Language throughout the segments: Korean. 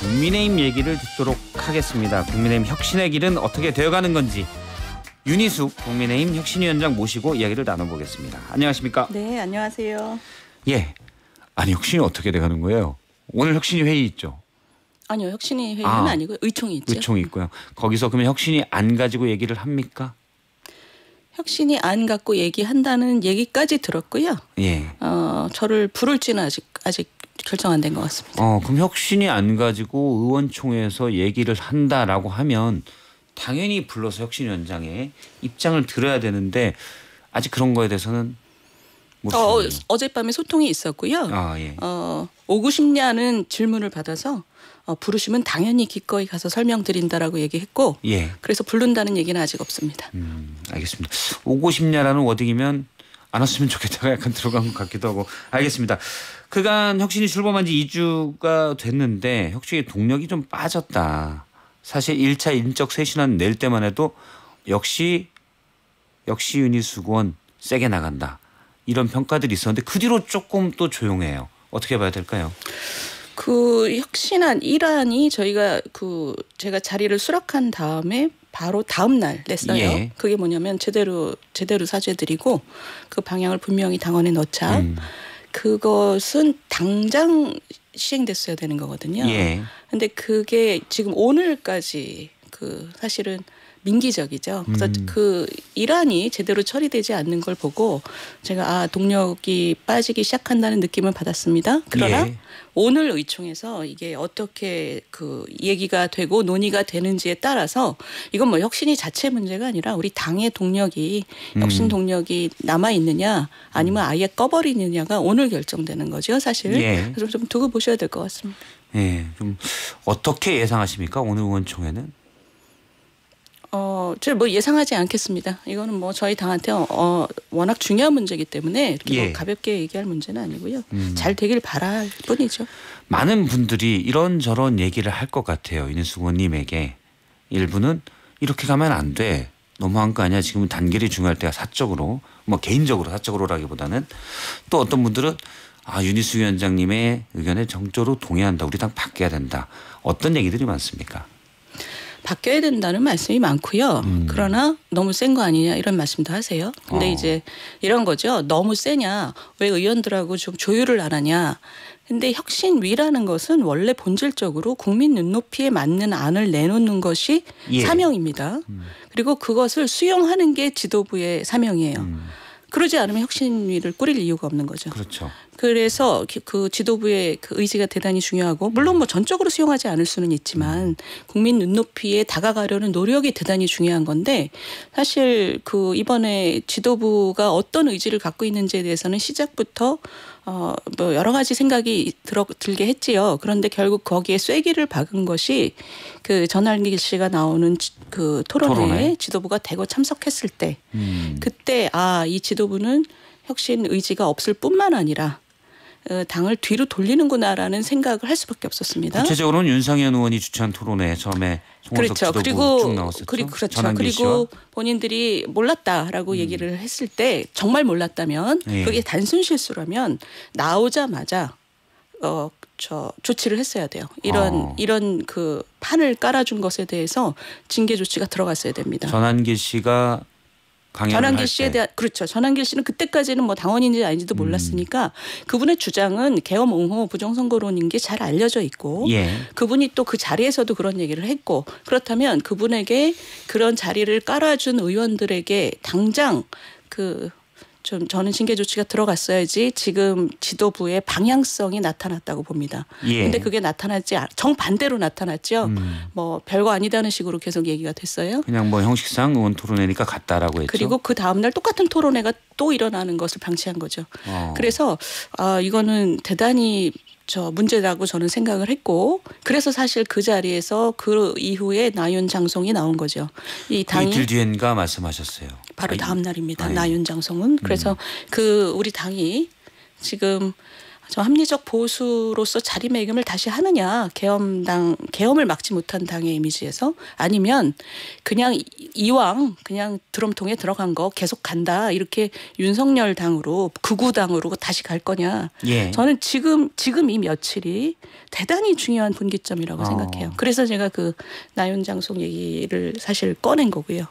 국민의힘 얘기를 듣도록 하겠습니다. 국민의힘 혁신의 길은 어떻게 되어가는 건지 윤희숙 국민의힘 혁신위원장 모시고 이야기를 나눠보겠습니다. 안녕하십니까? 네, 안녕하세요. 예, 아니 혁신이 어떻게 돼가는 거예요? 오늘 혁신위 회의 있죠? 아니요, 혁신위 회의는 아니고요. 의총이 있죠. 의총이 있고요. 거기서 그러면 혁신이 안 가지고 얘기를 합니까? 혁신이 안 갖고 얘기한다는 얘기까지 들었고요. 예. 저를 부를지는 아직 결정 안 된 것 같습니다. 그럼 혁신이 안 가지고 의원총회에서 얘기를 한다라고 하면 당연히 불러서 혁신위원장의 입장을 들어야 되는데 아직 그런 거에 대해서는 어젯밤에 소통이 있었고요. 예. 오고 싶냐는 질문을 받아서 부르시면 당연히 기꺼이 가서 설명드린다라고 얘기했고 예. 그래서 부른다는 얘기는 아직 없습니다. 알겠습니다. 오고 싶냐라는 워딩이면 안 왔으면 좋겠다가 약간 들어간 것 같기도 하고 알겠습니다. 그간 혁신이 출범한 지 2주가 됐는데 혁신의 동력이 좀 빠졌다. 사실 1차 인적 쇄신안 낼 때만 해도 역시 윤희숙 의원 세게 나간다. 이런 평가들이 있었는데 그 뒤로 조금 또 조용해요. 어떻게 봐야 될까요? 그 혁신안 1안이 제가 자리를 수락한 다음에 바로 다음 날 냈어요. 예. 그게 뭐냐면 제대로 사죄드리고 그 방향을 분명히 당원에 넣자. 그것은 당장 시행됐어야 되는 거거든요. 예. 근데 그게 지금 오늘까지 사실은 민기적이죠. 그래서 그 일환이 제대로 처리되지 않는 걸 보고 제가 동력이 빠지기 시작한다는 느낌을 받았습니다. 그러나 예. 오늘 의총에서 이게 어떻게 얘기가 되고 논의가 되는지에 따라서 이건 뭐 혁신이 자체 문제가 아니라 우리 당의 동력이 혁신 동력이 남아 있느냐 아니면 아예 꺼버리느냐가 오늘 결정되는 거죠, 사실. 예. 그래서 좀 두고 보셔야 될 것 같습니다. 예, 좀 어떻게 예상하십니까? 오늘 의원총회는? 제가 예상하지 않겠습니다. 이거는 저희 당한테 워낙 중요한 문제이기 때문에 이렇게 가볍게 얘기할 문제는 아니고요. 잘 되길 바랄 뿐이죠. 많은 분들이 이런저런 얘기를 할 것 같아요. 윤희숙 의원님에게. 일부는 이렇게 가면 안 돼. 너무한 거 아니야. 지금 단결이 중요할 때가 사적으로 개인적으로 사적으로라기보다는 또 어떤 분들은 윤희숙 위원장님의 의견에 정적으로 동의한다. 우리 당 바뀌어야 된다. 어떤 얘기들이 많습니까? 바뀌어야 된다는 말씀이 많고요. 그러나 너무 센 거 아니냐 이런 말씀도 하세요. 근데 이제 이런 거죠. 너무 세냐. 왜 의원들하고 좀 조율을 안 하냐. 근데 혁신위라는 것은 원래 본질적으로 국민 눈높이에 맞는 안을 내놓는 것이 사명입니다. 그리고 그것을 수용하는 게 지도부의 사명이에요. 그러지 않으면 혁신위를 꾸릴 이유가 없는 거죠. 그렇죠. 그래서 그 지도부의 그 의지가 대단히 중요하고 물론 전적으로 수용하지 않을 수는 있지만 국민 눈높이에 다가가려는 노력이 대단히 중요한 건데 사실 이번에 지도부가 어떤 의지를 갖고 있는지에 대해서는 시작부터 여러 가지 생각이 들게 했지요. 그런데 결국 거기에 쐐기를 박은 것이 전환길 씨가 나오는 토론회에 지도부가 대거 참석했을 때 그때 이 지도부는 혁신 의지가 없을 뿐만 아니라 당을 뒤로 돌리는구나라는 생각을 할 수밖에 없었습니다. 구체적으로는 윤상현 의원이 주최한 토론회에 처음에 송원석 지도부 쭉 나왔었죠. 그리고 본인들이 몰랐다라고 얘기를 했을 때 정말 몰랐다면 그게 단순 실수라면 나오자마자 조치를 했어야 돼요. 이런 판을 깔아준 것에 대해서 징계 조치가 들어갔어야 됩니다. 전환길 씨가 전환길 씨에 대한 전환길 씨는 그때까지는 당원인지 아닌지도 몰랐으니까 그분의 주장은 계엄 옹호 부정선거론인 게 잘 알려져 있고 그분이 또 그 자리에서도 그런 얘기를 했고 그렇다면 그분에게 그런 자리를 깔아준 의원들에게 당장 저는 징계 조치가 들어갔어야지 지금 지도부의 방향성이 나타났다고 봅니다. 그런데 그게 정반대로 나타났죠. 별거 아니다는 식으로 계속 얘기가 됐어요. 그냥 형식상 의원 토론회니까 갔다라고 했죠. 그리고 그 다음 날 똑같은 토론회가 또 일어나는 것을 방치한 거죠. 그래서 이거는 대단히 문제라고 저는 생각을 했고 그래서 사실 그 자리에서 그 이후에 나윤장송이 나온 거죠. 이 당이 이틀 뒤엔가 말씀하셨어요. 바로 다음 날입니다. 나윤장송은. 그래서 우리 당이 지금 저 합리적 보수로서 자리매김을 다시 하느냐, 계엄을 막지 못한 당의 이미지에서, 아니면 그냥 이왕 그냥 드럼통에 들어간 거 계속 간다, 이렇게 윤석열 당으로 극우당으로 다시 갈 거냐. 예. 저는 지금 이 며칠이 대단히 중요한 분기점이라고 생각해요. 그래서 제가 그 나윤장송 얘기를 사실 꺼낸 거고요.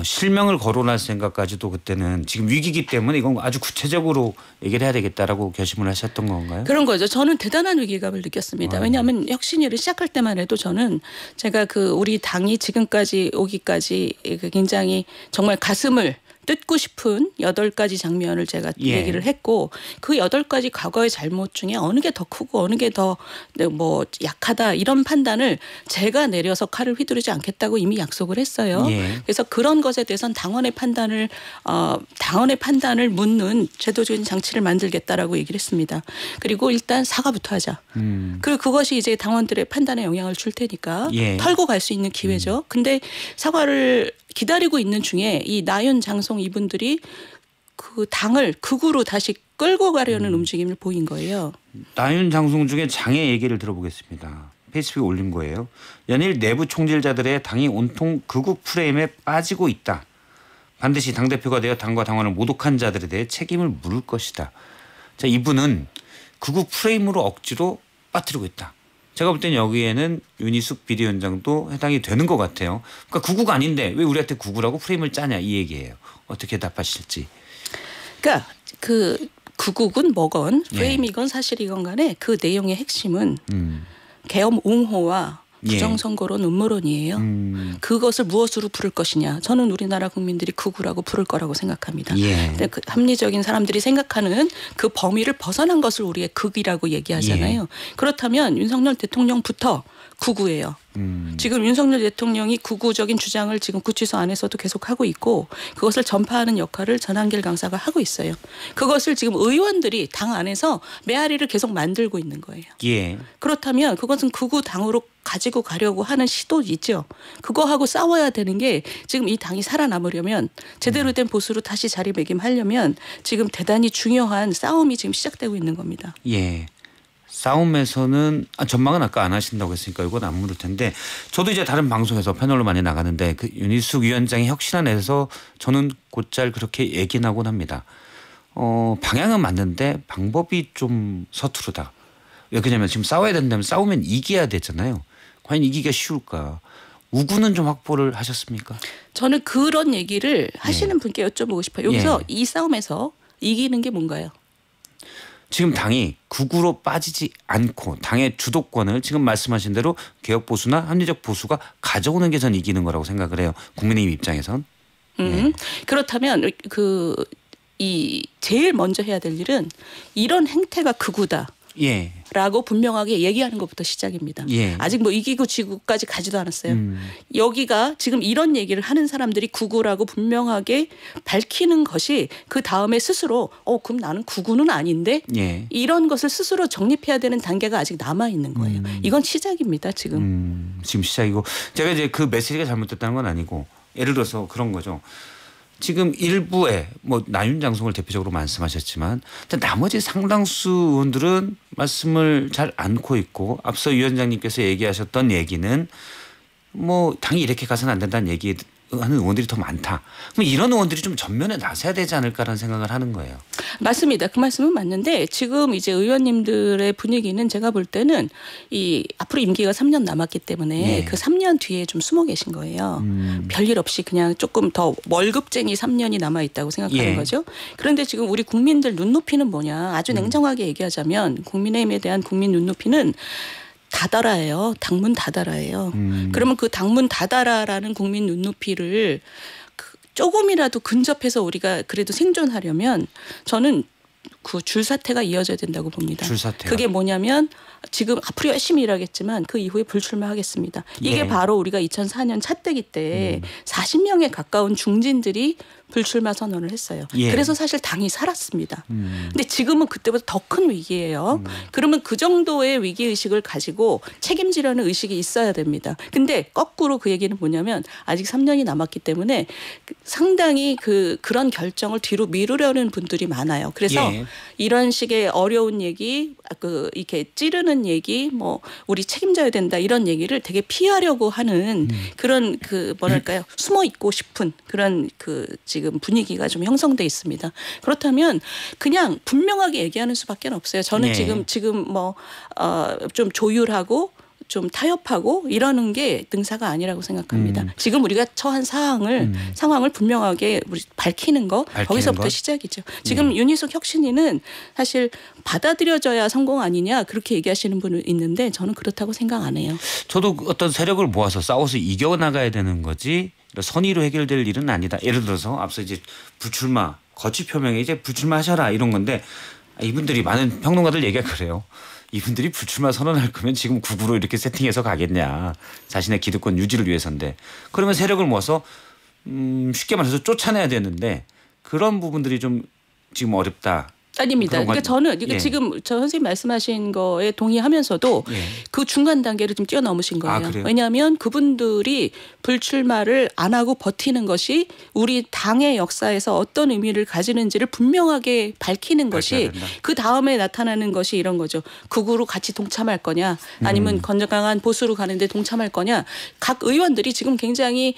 실명을 거론할 생각까지도 그때는 지금 위기이기 때문에 이건 아주 구체적으로 얘기를 해야 되겠다라고 결심을 하셨던 건가요? 그런 거죠. 저는 대단한 위기감을 느꼈습니다. 왜냐하면 혁신위를 시작할 때만 해도 저는 제가 그 우리 당이 지금까지 오기까지 굉장히 정말 가슴을 뜯고 싶은 8가지 장면을 제가 얘기를 했고, 그 8가지 과거의 잘못 중에 어느 게 더 크고 어느 게 더 뭐 약하다, 이런 판단을 제가 내려서 칼을 휘두르지 않겠다고 이미 약속을 했어요. 그래서 그런 것에 대해서는 당원의 판단을 묻는 제도적인 장치를 만들겠다라고 얘기를 했습니다. 그리고 일단 사과부터 하자. 그리고 그것이 이제 당원들의 판단에 영향을 줄 테니까 털고 갈 수 있는 기회죠. 근데 사과를 기다리고 있는 중에 이 나윤, 장송 이분들이 그 당을 극우로 다시 끌고 가려는 움직임을 보인 거예요. 나윤, 장송 중에 장의 얘기를 들어보겠습니다. 페이스북에 올린 거예요. 연일 내부 총질자들의 당이 온통 극우 프레임에 빠지고 있다. 반드시 당대표가 되어 당과 당원을 모독한 자들에 대해 책임을 물을 것이다. 자, 이분은 극우 프레임으로 억지로 빠뜨리고 있다. 제가 볼 때는 여기에는 윤희숙 비대위원장도 해당이 되는 것 같아요. 그러니까 극우가 아닌데 왜 우리한테 극우라고 프레임을 짜냐, 이 얘기예요. 어떻게 답하실지. 그러니까 그 극우건 뭐건 프레임이건 사실이건 간에 그 내용의 핵심은 계엄 옹호와 부정선거론 음모론이에요. 그것을 무엇으로 부를 것이냐. 저는 우리나라 국민들이 극우라고 부를 거라고 생각합니다. 근데 그 합리적인 사람들이 생각하는 그 범위를 벗어난 것을 우리의 극이라고 얘기하잖아요. 그렇다면 윤석열 대통령부터 극우예요. 지금 윤석열 대통령이 극우적인 주장을 지금 구치소 안에서도 계속 하고 있고, 그것을 전파하는 역할을 전한길 강사가 하고 있어요. 그것을 지금 의원들이 당 안에서 메아리를 계속 만들고 있는 거예요. 그렇다면 그것은 극우 당으로 가지고 가려고 하는 시도이죠. 그거하고 싸워야 되는 게, 지금 이 당이 살아남으려면, 제대로 된 보수로 다시 자리매김하려면 지금 대단히 중요한 싸움이 지금 시작되고 있는 겁니다. 싸움에서는 전망은 아까 안 하신다고 했으니까 이건 안 물을 텐데, 저도 이제 다른 방송에서 패널로 많이 나가는데 그 윤희숙 위원장이 혁신안에서 저는 곧잘 그렇게 얘기나곤 합니다. 방향은 맞는데 방법이 좀 서투르다. 왜 그러냐면 지금 싸워야 된다면 싸우면 이겨야 되잖아요. 과연 이기기가 쉬울까? 우구는 좀 확보를 하셨습니까? 저는 그런 얘기를 하시는 분께 여쭤보고 싶어요. 여기서 이 싸움에서 이기는 게 뭔가요? 지금 당이 극우로 빠지지 않고 당의 주도권을 지금 말씀하신 대로 개혁 보수나 합리적 보수가 가져오는 게 전 이기는 거라고 생각을 해요. 국민의힘 입장에선. 그렇다면 이 제일 먼저 해야 될 일은 이런 행태가 극우다. 라고 분명하게 얘기하는 것부터 시작입니다. 아직 뭐 이기고 지구까지 가지도 않았어요. 여기가 지금 이런 얘기를 하는 사람들이 극우라고 분명하게 밝히는 것이, 그 다음에 스스로 그럼 나는 극우는 아닌데 이런 것을 스스로 정립해야 되는 단계가 아직 남아 있는 거예요. 이건 시작입니다. 지금. 지금 시작이고, 제가 이제 그 메시지가 잘못됐다는 건 아니고, 예를 들어서 그런 거죠. 지금 일부에 뭐 나윤장송을 대표적으로 말씀하셨지만 나머지 상당수 의원들은 말씀을 잘 않고 있고, 앞서 위원장님께서 얘기하셨던 얘기는 뭐 당이 이렇게 가서는 안 된다는 얘기하는 의원들이 더 많다. 그럼 이런 의원들이 좀 전면에 나서야 되지 않을까라는 생각을 하는 거예요. 맞습니다. 그 말씀은 맞는데, 지금 이제 의원님들의 분위기는 제가 볼 때는 이 앞으로 임기가 3년 남았기 때문에 그 3년 뒤에 좀 숨어 계신 거예요. 별일 없이 그냥 조금 더 월급쟁이 3년이 남아 있다고 생각하는 거죠. 그런데 지금 우리 국민들 눈높이는 뭐냐. 아주 냉정하게 얘기하자면 국민의힘에 대한 국민 눈높이는 닫아라예요. 당문 닫아라예요. 그러면 그 당문 닫아라라는 국민 눈높이를 조금이라도 근접해서 우리가 그래도 생존하려면 저는 그 줄사태가 이어져야 된다고 봅니다. 줄사태요? 그게 뭐냐면 지금 앞으로 열심히 일하겠지만 그 이후에 불출마하겠습니다. 이게 바로 우리가 2004년 차떼기 때 40명에 가까운 중진들이 불출마 선언을 했어요. 예. 그래서 사실 당이 살았습니다. 근데 지금은 그때보다 더 큰 위기예요. 그러면 그 정도의 위기의식을 가지고 책임지려는 의식이 있어야 됩니다. 근데 거꾸로 그 얘기는 뭐냐면 아직 3년이 남았기 때문에 상당히 그런 결정을 뒤로 미루려는 분들이 많아요. 그래서 예. 이런 식의 어려운 얘기, 이렇게 찌르는 얘기, 뭐 우리 책임져야 된다 이런 얘기를 되게 피하려고 하는 그런 뭐랄까요, 숨어 있고 싶은 그런 지금 분위기가 좀 형성돼 있습니다. 그렇다면 그냥 분명하게 얘기하는 수밖에 없어요. 저는 예. 지금 뭐 좀 조율하고 좀 타협하고 이러는 게 능사가 아니라고 생각합니다. 지금 우리가 처한 상황을 분명하게 밝히는 거 거기서부터 시작이죠. 지금 윤희숙 혁신위는 사실 받아들여져야 성공 아니냐 그렇게 얘기하시는 분은 있는데 저는 그렇다고 생각 안 해요. 저도 어떤 세력을 모아서 싸워서 이겨나가야 되는 거지 선의로 해결될 일은 아니다. 예를 들어서 앞서 이제 불출마 거취 표명에 이제 불출마하셔라 이런 건데 이분들이 많은 평론가들 얘기가 그래요. 이분들이 불출마 선언할 거면 지금 구구로 이렇게 세팅해서 가겠냐. 자신의 기득권 유지를 위해서인데. 그러면 세력을 모아서 쉽게 말해서 쫓아내야 되는데 그런 부분들이 좀 지금 어렵다. 아닙니다. 그러니까 저는 예. 지금 저 선생님 말씀하신 거에 동의하면서도 예. 그 중간 단계를 좀 뛰어넘으신 거예요. 그래요? 왜냐하면 그분들이 불출마를 안 하고 버티는 것이 우리 당의 역사에서 어떤 의미를 가지는지를 분명하게 밝히는 것이 그 다음에 나타나는 것이 이런 거죠. 극우로 같이 동참할 거냐 아니면 건강한 보수로 가는데 동참할 거냐. 각 의원들이 지금 굉장히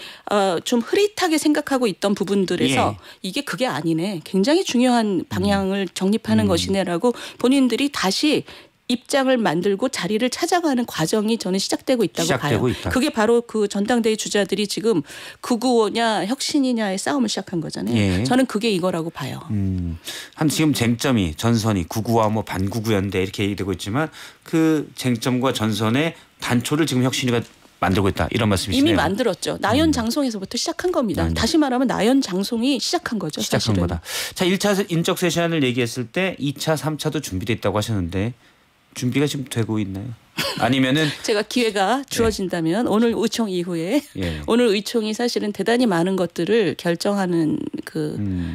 좀 흐릿하게 생각하고 있던 부분들에서 예. 이게 그게 아니네. 굉장히 중요한 방향을 정립하는 것이네라고 본인들이 다시 입장을 만들고 자리를 찾아가는 과정이 저는 시작되고 있다고 봐요. 그게 바로 그 전당대회 주자들이 지금 극우냐 혁신이냐의 싸움을 시작한 거잖아요. 예. 저는 그게 이거라고 봐요. 한 지금 쟁점이 전선이 극우와 뭐 반극우연대 이렇게 얘기되고 있지만 그 쟁점과 전선의 단초를 지금 혁신이가 만들고 있다 이런 말씀이시네요. 이미 만들었죠. 나연 장송에서부터 시작한 겁니다. 다시 말하면 나연 장송이 시작한 거죠. 시작한 사실은. 거다. 자, 1차 인적 쇄신안을 얘기했을 때 2차, 3차도 준비돼 있다고 하셨는데 준비가 지금 되고 있나요? 아니면은 제가 기회가 주어진다면 오늘 의총 이후에 오늘 의총이 사실은 대단히 많은 것들을 결정하는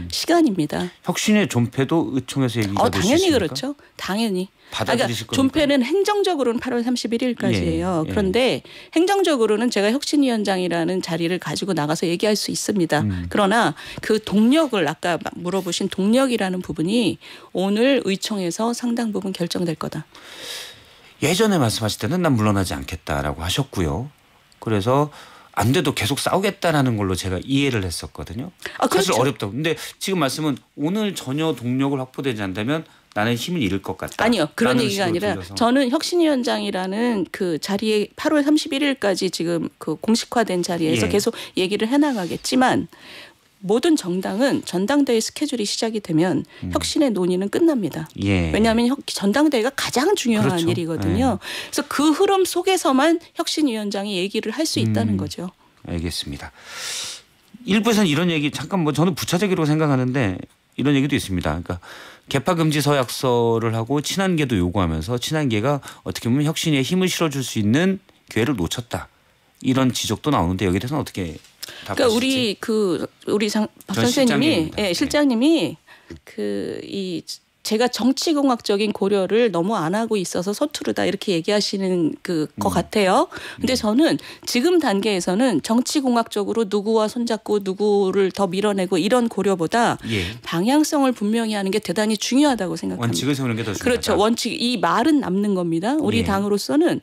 시간입니다. 혁신의 존폐도 의총에서 얘기가 될 수 당연히 있습니까? 그렇죠. 당연히. 받아들이실 겁니까? 존폐는 행정적으로는 8월 31일까지예요. 그런데 행정적으로는 제가 혁신위원장이라는 자리를 가지고 나가서 얘기할 수 있습니다. 그러나 그 동력을 아까 물어보신 동력이라는 부분이 오늘 의총에서 상당 부분 결정될 거다. 예전에 말씀하실 때는 난 물러나지 않겠다라고 하셨고요. 그래서 안 돼도 계속 싸우겠다라는 걸로 제가 이해를 했었거든요. 그렇죠. 사실 어렵다고. 근데 지금 말씀은 오늘 전혀 동력을 확보되지 않다면 나는 힘을 잃을 것 같다. 아니요. 그런 얘기가 아니라 들려서. 저는 혁신위원장이라는 그 자리에 8월 31일까지 지금 그 공식화된 자리에서 계속 얘기를 해나가겠지만 모든 정당은 전당대회 스케줄이 시작이 되면 혁신의 논의는 끝납니다. 왜냐하면 전당대회가 가장 중요한 일이거든요. 그래서 그 흐름 속에서만 혁신위원장이 얘기를 할 수 있다는 거죠. 알겠습니다. 일부에서는 이런 얘기 잠깐 뭐 저는 부차적이라고 생각하는데 이런 얘기도 있습니다. 그러니까 개파 금지 서약서를 하고 친한계도 요구하면서 친한계가 어떻게 보면 혁신에 힘을 실어줄 수 있는 기회를 놓쳤다. 이런 지적도 나오는데 여기에 대해서는 어떻게 그러니까 우리 박 선생님이 실장님이 제가 정치공학적인 고려를 너무 안 하고 있어서 서투르다 이렇게 얘기하시는 것 같아요. 근데 저는 지금 단계에서는 정치공학적으로 누구와 손잡고 누구를 더 밀어내고 이런 고려보다 방향성을 분명히 하는 게 대단히 중요하다고 생각합니다. 원칙을 세우는 게 더 중요하다. 그렇죠. 원칙. 이 말은 남는 겁니다. 우리 당으로서는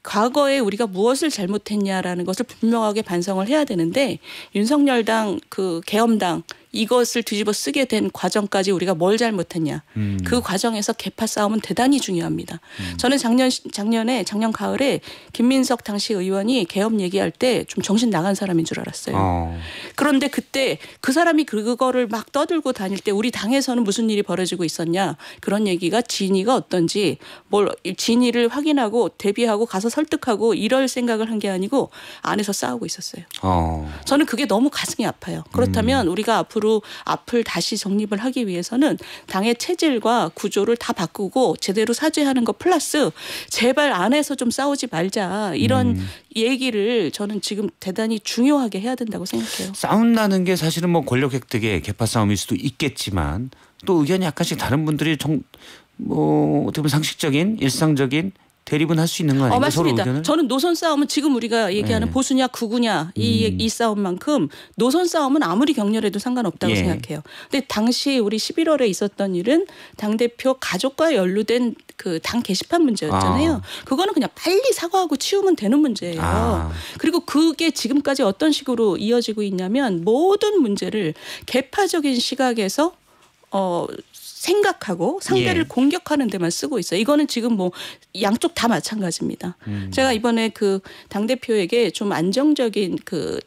과거에 우리가 무엇을 잘못했냐라는 것을 분명하게 반성을 해야 되는데 윤석열당 계엄당 이것을 뒤집어 쓰게 된 과정까지 우리가 뭘 잘못했냐. 그 과정에서 개파 싸움은 대단히 중요합니다. 저는 작년 가을에 김민석 당시 의원이 계엄 얘기할 때 좀 정신 나간 사람인 줄 알았어요. 그런데 그때 그 사람이 그거를 막 떠들고 다닐 때 우리 당에서는 무슨 일이 벌어지고 있었냐. 그런 얘기가 진위가 어떤지 진위를 확인하고 대비하고 가서 설득하고 이럴 생각을 한 게 아니고 안에서 싸우고 있었어요. 어. 저는 그게 너무 가슴이 아파요. 그렇다면 우리가 앞으로 앞을 다시 정립을 하기 위해서는 당의 체질과 구조를 다 바꾸고 제대로 사죄하는 것 플러스 제발 안에서 좀 싸우지 말자 이런 얘기를 저는 지금 대단히 중요하게 해야 된다고 생각해요. 싸운다는 게 사실은 뭐 권력 획득의 계파 싸움일 수도 있겠지만 또 의견이 약간씩 다른 분들이 뭐 어떻게 보면 상식적인 일상적인 대립은 할 수 있는 거 아닌가요? 맞습니다. 서로 의견을? 저는 노선 싸움은 지금 우리가 얘기하는 네. 보수냐 극우냐 이 싸움만큼 노선 싸움은 아무리 격렬해도 상관없다고 예. 생각해요. 근데 당시 우리 11월에 있었던 일은 당대표 가족과 연루된 그 당 게시판 문제였잖아요. 그거는 그냥 빨리 사과하고 치우면 되는 문제예요. 그리고 그게 지금까지 어떤 식으로 이어지고 있냐면 모든 문제를 계파적인 시각에서 생각하고 상대를 예. 공격하는 데만 쓰고 있어요. 이거는 지금 뭐 양쪽 다 마찬가지입니다. 제가 이번에 그 당대표에게 좀 안정적인 그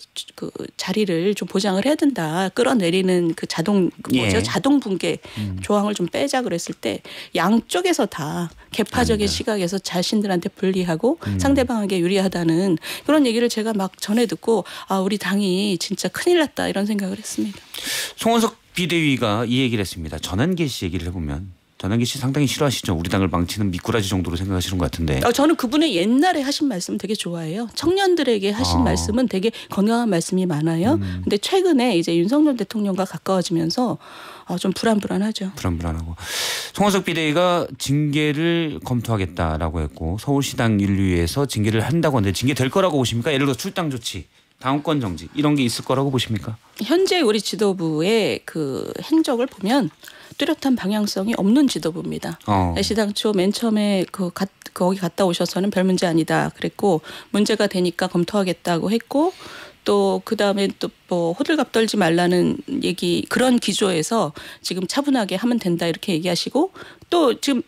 자리를 좀 보장을 해야 된다. 끌어내리는 그 예. 자동 붕괴 조항을 좀 빼자 그랬을 때 양쪽에서 다 개파적인 시각에서 자신들한테 불리하고 상대방에게 유리하다는 그런 얘기를 제가 막 전해 듣고 우리 당이 진짜 큰일 났다 이런 생각을 했습니다. 송원석 비대위가 이 얘기를 했습니다. 전환기 씨 얘기를 해보면 전환기 씨 상당히 싫어하시죠. 우리 당을 망치는 미꾸라지 정도로 생각하시는 것 같은데. 저는 그분의 옛날에 하신 말씀 되게 좋아해요. 청년들에게 하신 말씀은 되게 건강한 말씀이 많아요. 근데 최근에 이제 윤석열 대통령과 가까워지면서 좀 불안하죠. 불안하고. 송원석 비대위가 징계를 검토하겠다라고 했고 서울시당 윤리위에서 징계를 한다고 하는데 징계될 거라고 보십니까? 예를 들어 출당 조치. 당원권 정지 이런 게 있을 거라고 보십니까? 현재 우리 지도부의 그 행적을 보면 뚜렷한 방향성이 없는 지도부입니다. 시당초 맨 처음에 거기 갔다 오셔서는 별 문제 아니다 그랬고 문제가 되니까 검토하겠다고 했고 또 그다음에 또 뭐 호들갑 떨지 말라는 얘기 그런 기조에서 지금 차분하게 하면 된다 이렇게 얘기하시고 또 지금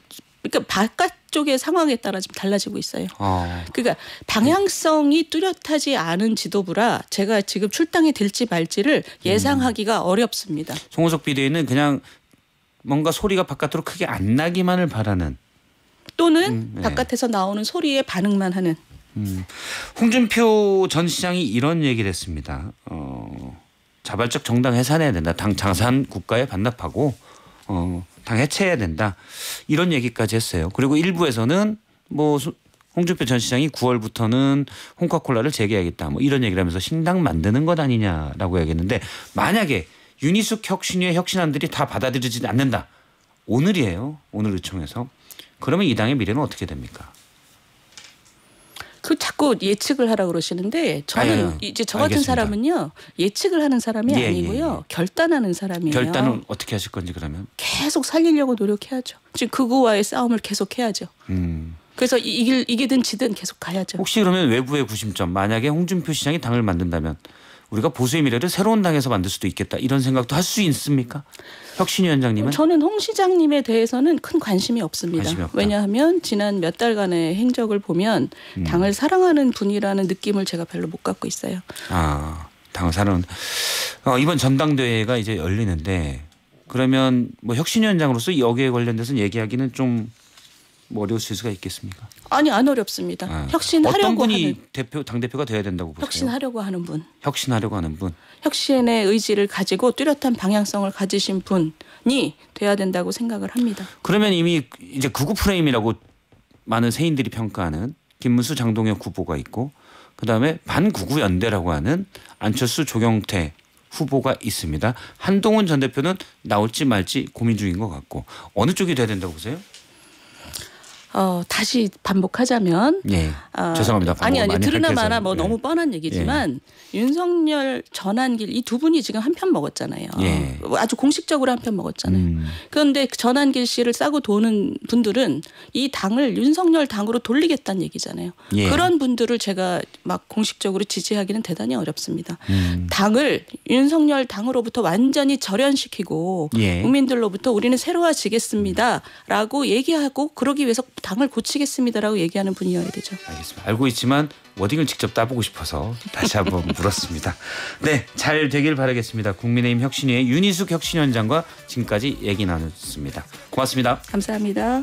그러니까 바깥쪽의 상황에 따라 좀 달라지고 있어요. 그러니까 방향성이 뚜렷하지 않은 지도부라 제가 지금 출당이 될지 말지를 예상하기가 어렵습니다. 송원석 비대위는 그냥 뭔가 소리가 바깥으로 크게 안 나기만을 바라는 또는 바깥에서 나오는 소리에 반응만 하는. 홍준표 전 시장이 이런 얘기를 했습니다. 자발적 정당 해산해야 된다. 당 자산 국가에 반납하고 당 해체해야 된다. 이런 얘기까지 했어요. 그리고 일부에서는 뭐 홍준표 전 시장이 9월부터는 홍카콜라를 재개하겠다. 뭐 이런 얘기를 하면서 신당 만드는 것 아니냐라고 얘기했는데 만약에 윤희숙 혁신위의 혁신안들이 다 받아들여지지 않는다. 오늘이에요. 오늘 의총에서. 그러면 이 당의 미래는 어떻게 됩니까? 자꾸 예측을 하라 그러시는데 저는 이제 저 같은 알겠습니다. 사람은요 예측을 하는 사람이 아니고요 결단하는 사람이에요. 결단은 어떻게 하실 건지 그러면? 계속 살리려고 노력해야죠. 지금 극우와의 싸움을 계속 해야죠. 그래서 이기든 지든 계속 가야죠. 혹시 그러면 외부의 구심점 만약에 홍준표 시장이 당을 만든다면 우리가 보수의 미래를 새로운 당에서 만들 수도 있겠다 이런 생각도 할 수 있습니까? 혁신위원장님은? 저는 홍 시장님에 대해서는 큰 관심이 없습니다. 관심이 없다. 왜냐하면 지난 몇 달간의 행적을 보면 당을 사랑하는 분이라는 느낌을 제가 별로 못 갖고 있어요. 당을 사랑하는. 이번 전당대회가 이제 열리는데 그러면 뭐 혁신위원장으로서 여기에 관련돼서 얘기하기는 좀 어려우실 수가 있겠습니까? 아니 안 어렵습니다. 혁신하려고 어떤 분이 하는 당대표가 돼야 된다고 보세요? 혁신하려고 하는 분. 혁신하려고 하는 분. 혁신의 의지를 가지고 뚜렷한 방향성을 가지신 분이 돼야 된다고 생각을 합니다. 그러면 이미 이제 극우 프레임이라고 많은 세인들이 평가하는 김문수 장동혁 후보가 있고 그다음에 반극우 연대라고 하는 안철수 조경태 후보가 있습니다. 한동훈 전 대표는 나올지 말지 고민 중인 것 같고 어느 쪽이 돼야 된다고 보세요? 다시 반복하자면 죄송합니다. 아니 들으나 마나 밝혀서. 뭐 너무 뻔한 얘기지만 윤석열 전환길 이 두 분이 지금 한 편 먹었잖아요. 아주 공식적으로 한 편 먹었잖아요. 그런데 전환길 씨를 싸고 도는 분들은 이 당을 윤석열 당으로 돌리겠다는 얘기잖아요. 그런 분들을 제가 막 공식적으로 지지하기는 대단히 어렵습니다. 당을 윤석열 당으로부터 완전히 절연시키고 국민들로부터 우리는 새로워지겠습니다라고 얘기하고 그러기 위해서 당을 고치겠습니다라고 얘기하는 분이어야 되죠. 알겠습니다. 알고 있지만 워딩을 직접 따보고 싶어서 다시 한번 물었습니다. 네, 잘 되길 바라겠습니다. 국민의힘 혁신위의 윤희숙 혁신위원장과 지금까지 얘기 나눴습니다. 고맙습니다. 감사합니다.